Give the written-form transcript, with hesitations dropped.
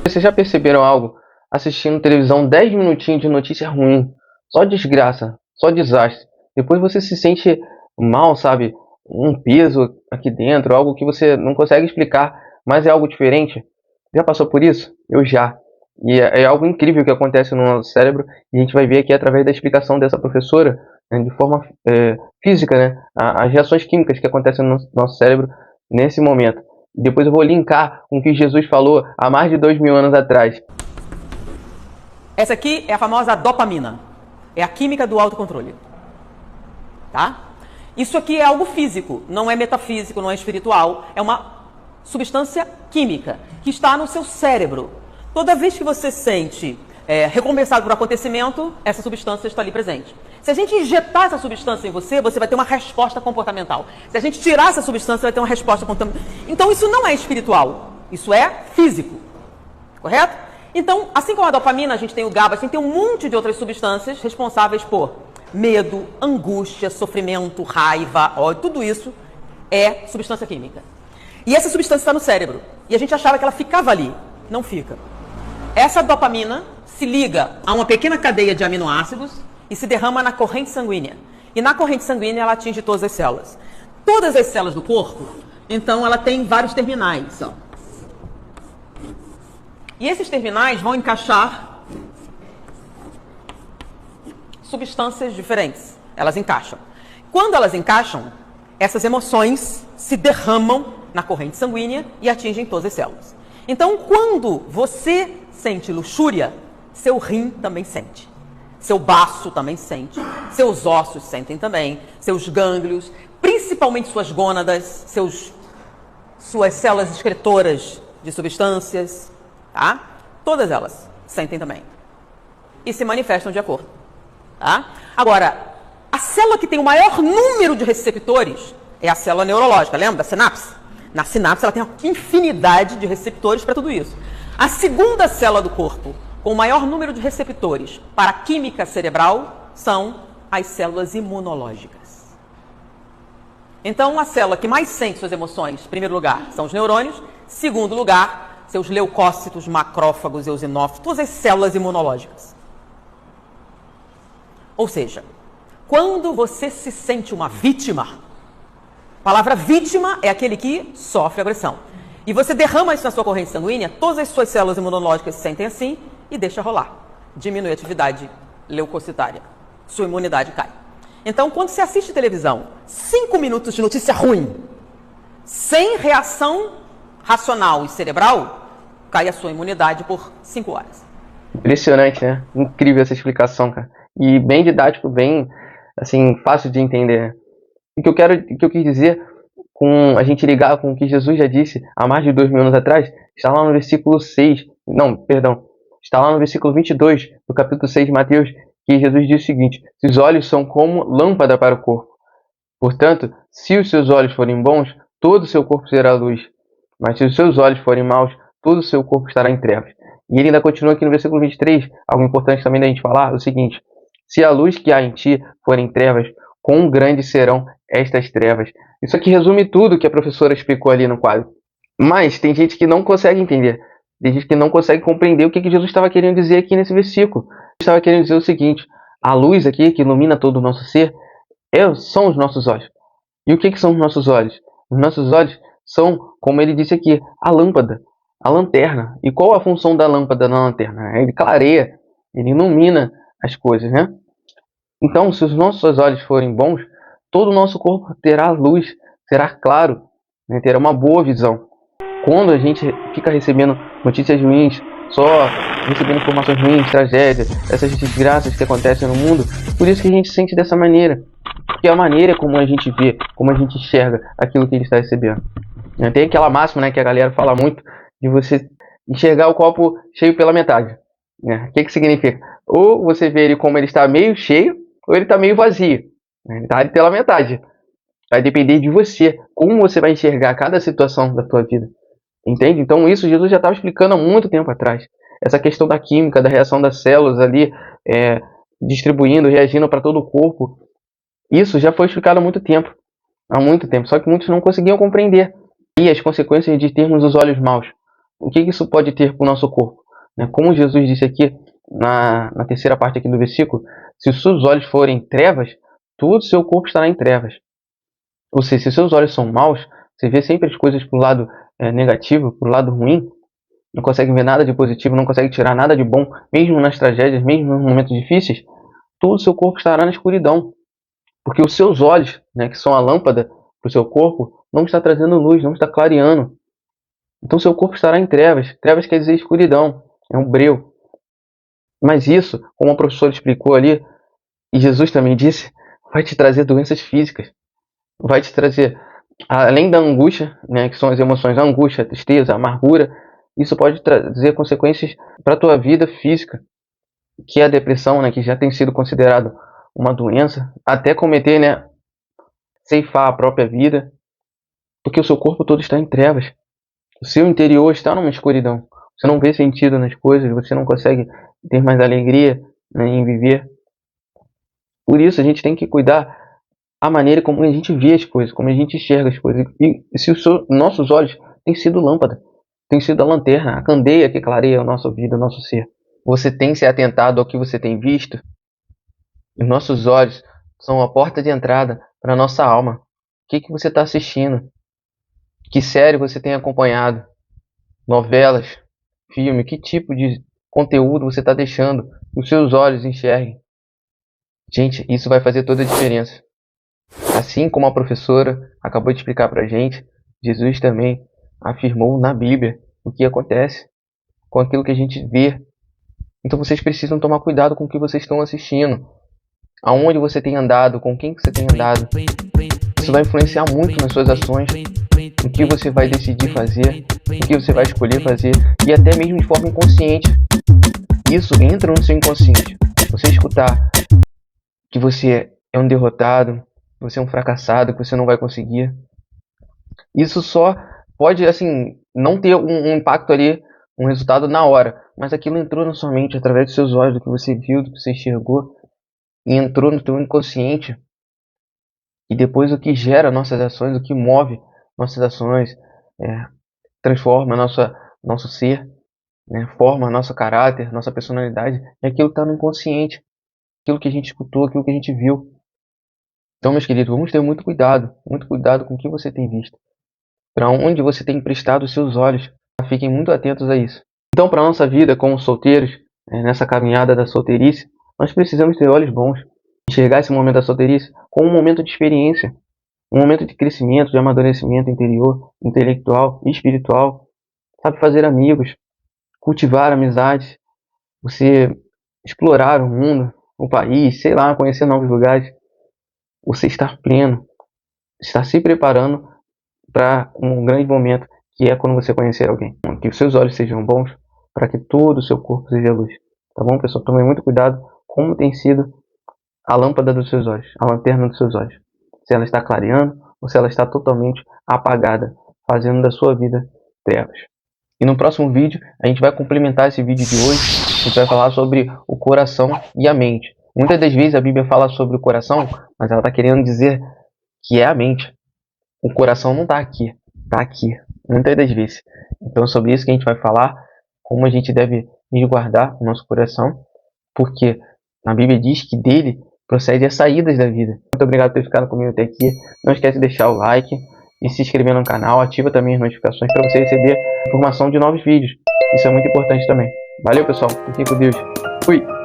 Vocês já perceberam algo? Assistindo televisão 10 minutinhos de notícia ruim, só desgraça, só desastre. Depois você se sente mal, sabe? Um peso aqui dentro, algo que você não consegue explicar, mas é algo diferente. Já passou por isso? Eu já. E é algo incrível que acontece no nosso cérebro, e a gente vai ver aqui através da explicação dessa professora, né, de forma física, né, as reações químicas que acontecem no nosso cérebro nesse momento. Depois eu vou linkar com o que Jesus falou há mais de 2000 anos atrás. Essa aqui é a famosa dopamina. É a química do autocontrole. Tá? Isso aqui é algo físico, não é metafísico, não é espiritual. É uma substância química que está no seu cérebro. Toda vez que você sente recompensado por um acontecimento, essa substância está ali presente. Se a gente injetar essa substância em você, você vai ter uma resposta comportamental. Se a gente tirar essa substância, vai ter uma resposta comportamental. Então isso não é espiritual, isso é físico. Correto? Então, assim como a dopamina, a gente tem o GABA, a gente tem um monte de outras substâncias responsáveis por medo, angústia, sofrimento, raiva, ódio, tudo isso é substância química. E essa substância está no cérebro. E a gente achava que ela ficava ali. Não fica. Essa dopamina se liga a uma pequena cadeia de aminoácidos e se derrama na corrente sanguínea. E na corrente sanguínea ela atinge todas as células. Todas as células do corpo, então ela tem vários terminais. Ó. E esses terminais vão encaixar substâncias diferentes. Elas encaixam. Quando elas encaixam, essas emoções se derramam na corrente sanguínea e atingem todas as células. Então, quando você sente luxúria, seu rim também sente. Seu baço também sente. Seus ossos sentem também. Seus gânglios, principalmente suas gônadas, suas células excretoras de substâncias, tá? Todas elas sentem também. E se manifestam de acordo. Tá? Agora, a célula que tem o maior número de receptores é a célula neurológica, lembra da sinapse? Na sinapse ela tem uma infinidade de receptores para tudo isso. A segunda célula do corpo com o maior número de receptores para a química cerebral são as células imunológicas. Então, a célula que mais sente suas emoções, em primeiro lugar, são os neurônios. Segundo lugar, seus leucócitos, macrófagos, eosinófilos, todas as células imunológicas. Ou seja, quando você se sente uma vítima, a palavra vítima é aquele que sofre agressão. E você derrama isso na sua corrente sanguínea, todas as suas células imunológicas se sentem assim e deixa rolar. Diminui a atividade leucocitária. Sua imunidade cai. Então, quando você assiste televisão, 5 minutos de notícia ruim, sem reação racional e cerebral, cai a sua imunidade por 5 horas. Impressionante, né? Incrível essa explicação, cara. E bem didático, bem, assim, fácil de entender. O que eu quis dizer com a gente ligar com o que Jesus já disse há mais de 2000 anos atrás, está lá no versículo 6, está lá no versículo 22 do capítulo 6 de Mateus, que Jesus diz o seguinte: os olhos são como lâmpada para o corpo. Portanto, se os seus olhos forem bons, todo o seu corpo será luz. Mas se os seus olhos forem maus, todo o seu corpo estará em trevas. E ele ainda continua aqui no versículo 23, algo importante também da gente falar, o seguinte: se a luz que há em ti forem trevas, quão grandes serão estas trevas. Isso aqui resume tudo que a professora explicou ali no quadro. Mas tem gente que não consegue entender. Tem gente que não consegue compreender o que Jesus estava querendo dizer aqui nesse versículo. Ele estava querendo dizer o seguinte: a luz aqui que ilumina todo o nosso ser são os nossos olhos. E o que são os nossos olhos? Os nossos olhos são, como ele disse aqui, a lâmpada, a lanterna. E qual a função da lâmpada na lanterna? Ele clareia, ele ilumina as coisas, né? Então, se os nossos olhos forem bons, todo o nosso corpo terá luz, será claro, né? Terá uma boa visão. Quando a gente fica recebendo notícias ruins, só recebendo informações ruins, tragédias, essas desgraças que acontecem no mundo, por isso que a gente sente dessa maneira. Porque é a maneira como a gente vê, como a gente enxerga aquilo que ele está recebendo. Tem aquela máxima, né, que a galera fala muito, de você enxergar o copo cheio pela metade. O que significa? Ou você vê ele como ele está meio cheio, ou ele está meio vazio. Ele está ali pela metade. Vai depender de você, como você vai enxergar cada situação da tua vida. Entende? Então isso Jesus já estava explicando há muito tempo atrás. Essa questão da química, da reação das células ali, distribuindo, reagindo para todo o corpo. Isso já foi explicado há muito tempo. Só que muitos não conseguiam compreender. E as consequências de termos os olhos maus. o que isso pode ter para o nosso corpo? Né? Como Jesus disse aqui, na terceira parte aqui do versículo, se os seus olhos forem trevas, todo o seu corpo estará em trevas. Ou seja, se os seus olhos são maus, você vê sempre as coisas para o lado negativo, para o lado ruim, não consegue ver nada de positivo, não consegue tirar nada de bom, mesmo nas tragédias, mesmo nos momentos difíceis, todo o seu corpo estará na escuridão. Porque os seus olhos, né, que são a lâmpada para o seu corpo, não está trazendo luz, não está clareando. Então seu corpo estará em trevas. Trevas quer dizer escuridão, é um breu. Mas isso, como o professor explicou ali, e Jesus também disse, vai te trazer doenças físicas. Vai te trazer, além da angústia, né, que são as emoções, a angústia, a tristeza, a amargura, isso pode trazer consequências para a tua vida física, que é a depressão, né, que já tem sido considerado uma doença, até cometer, né, ceifar a própria vida, porque o seu corpo todo está em trevas. O seu interior está numa escuridão. Você não vê sentido nas coisas, você não consegue ter mais alegria, né, em viver. Por isso a gente tem que cuidar a maneira como a gente vê as coisas, como a gente enxerga as coisas. E se nossos olhos têm sido lâmpada, têm sido a lanterna, a candeia que clareia a nossa vida, o nosso ser. Você tem se atentado ao que você tem visto? Os nossos olhos são a porta de entrada para a nossa alma. O que você está assistindo? Que série você tem acompanhado? Novelas? Filme? Que tipo de conteúdo você está deixando que os seus olhos enxerguem? Gente, isso vai fazer toda a diferença. Assim como a professora acabou de explicar para a gente, Jesus também afirmou na Bíblia o que acontece com aquilo que a gente vê. Então vocês precisam tomar cuidado com o que vocês estão assistindo. Aonde você tem andado, com quem você tem andado. Isso vai influenciar muito nas suas ações, no que você vai decidir fazer, no que você vai escolher fazer, e até mesmo de forma inconsciente. Isso entra no seu inconsciente. Você escutar que você é um derrotado, que você é um fracassado, que você não vai conseguir. Isso só pode, assim, não ter um impacto ali, um resultado na hora, mas aquilo entrou na sua mente através dos seus olhos, do que você viu, do que você enxergou, e entrou no teu inconsciente. E depois o que gera nossas ações, o que move nossas ações, transforma nosso ser, né, forma nosso caráter, nossa personalidade, é aquilo que está no inconsciente, aquilo que a gente escutou, aquilo que a gente viu. Então, meus queridos, vamos ter muito cuidado com o que você tem visto, para onde você tem emprestado os seus olhos. Fiquem muito atentos a isso. Então, para a nossa vida como solteiros, nessa caminhada da solteirice, nós precisamos ter olhos bons, enxergar esse momento da solteirice como um momento de experiência, um momento de crescimento, de amadurecimento interior, intelectual e espiritual. Sabe, fazer amigos, cultivar amizades, você explorar o mundo, o país, sei lá, conhecer novos lugares. Você estar pleno, estar se preparando para um grande momento, que é quando você conhecer alguém. Que os seus olhos sejam bons, para que todo o seu corpo seja luz. Tá bom, pessoal? Tomem muito cuidado como tem sido a lâmpada dos seus olhos, a lanterna dos seus olhos. Se ela está clareando ou se ela está totalmente apagada, fazendo da sua vida trevas. E no próximo vídeo, a gente vai complementar esse vídeo de hoje. A gente vai falar sobre o coração e a mente. Muitas das vezes a Bíblia fala sobre o coração, mas ela está querendo dizer que é a mente. O coração não está aqui, está aqui, muitas das vezes. Então é sobre isso que a gente vai falar, como a gente deve resguardar o nosso coração, porque a Bíblia diz que dele procede as saídas da vida. Muito obrigado por ter ficado comigo até aqui. Não esquece de deixar o like e se inscrever no canal. Ativa também as notificações para você receber informação de novos vídeos. Isso é muito importante também. Valeu, pessoal. Fiquem com Deus. Fui!